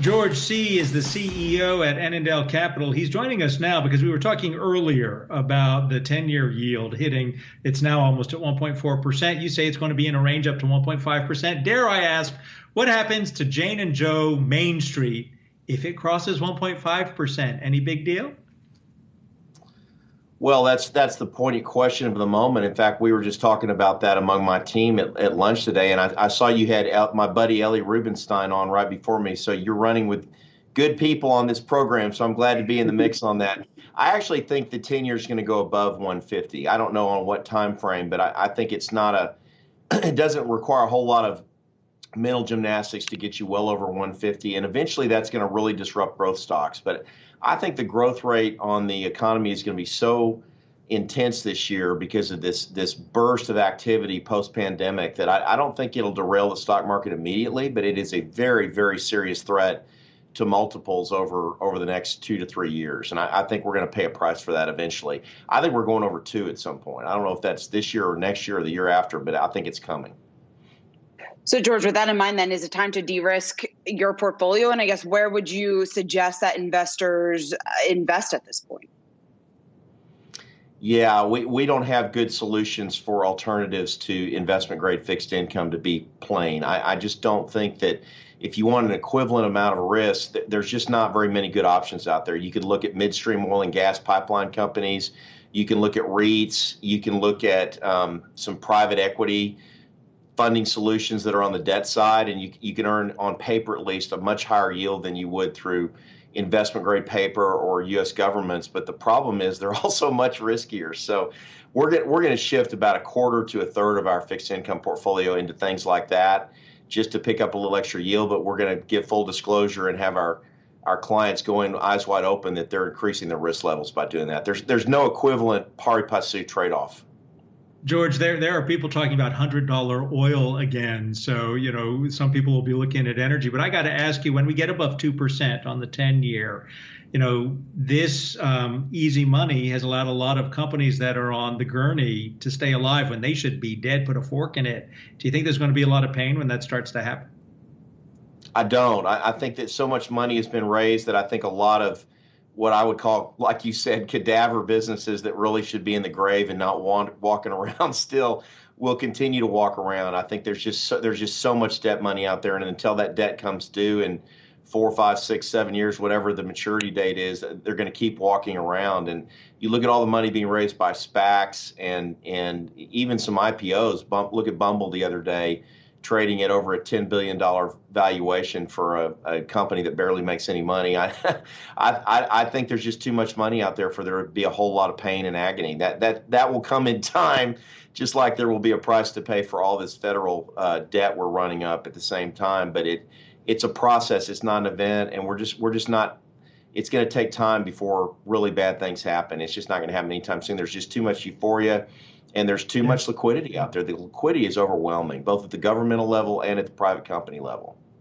George Seay is the CEO at Annandale Capital. He's joining us now because we were talking earlier about the 10-year yield hitting. It's now almost at 1.4%. You say it's going to be in a range up to 1.5%. Dare I ask, what happens to Jane and Joe Main Street if it crosses 1.5%? Any big deal? Well, that's the poignant question of the moment. In fact, we were just talking about that among my team at lunch today, and I saw you had my buddy Ellie Rubenstein on right before me. So you're running with good people on this program, so I'm glad to be in the mix on that. I actually think the 10-year is going to go above 150. I don't know on what time frame, but I think it's not it doesn't require a whole lot of mental gymnastics to get you well over 150, and eventually that's going to really disrupt growth stocks. But I think the growth rate on the economy is going to be so intense this year because of this burst of activity post-pandemic that I don't think it'll derail the stock market immediately, but it is a very, very serious threat to multiples over the next 2 to 3 years. And I think we're going to pay a price for that eventually. I think we're going over 2 at some point. I don't know if that's this year or next year or the year after, but I think it's coming. So, George, with that in mind, then, is it time to de-risk your portfolio? And I guess where would you suggest that investors invest at this point? Yeah, we don't have good solutions for alternatives to investment-grade fixed income, to be plain. I just don't think that if you want an equivalent amount of risk, there's just not very many good options out there. You could look at midstream oil and gas pipeline companies. You can look at REITs. You can look at some private equity funding solutions that are on the debt side, and you can earn, on paper at least, a much higher yield than you would through investment grade paper or U.S. governments. But the problem is they're also much riskier. So we're going to shift about a quarter to a third of our fixed income portfolio into things like that, just to pick up a little extra yield. But we're going to give full disclosure and have our clients go in eyes wide open that they're increasing their risk levels by doing that. There's no equivalent pari passu trade-off. George, there are people talking about $100 oil again. So, some people will be looking at energy. But I got to ask you, when we get above 2% on the 10-year, this easy money has allowed a lot of companies that are on the gurney to stay alive when they should be dead, put a fork in it. Do you think there's going to be a lot of pain when that starts to happen? I don't. I think that so much money has been raised that I think a lot of what I would call, like you said, cadaver businesses that really should be in the grave and not walking around still will continue to walk around. I think there's just so much debt money out there, and until that debt comes due in 4, 5, 6, 7 years, whatever the maturity date is, they're going to keep walking around. And you look at all the money being raised by SPACs and even some IPOs. Look at Bumble the other day, trading at over a $10 billion valuation for a company that barely makes any money. I think there's just too much money out there for there to be a whole lot of pain and agony. That will come in time, just like there will be a price to pay for all this federal debt we're running up at the same time. But it's a process. It's not an event, and we're just not. It's going to take time before really bad things happen. It's just not going to happen anytime soon. There's just too much euphoria. And there's too much liquidity out there. The liquidity is overwhelming, both at the governmental level and at the private company level.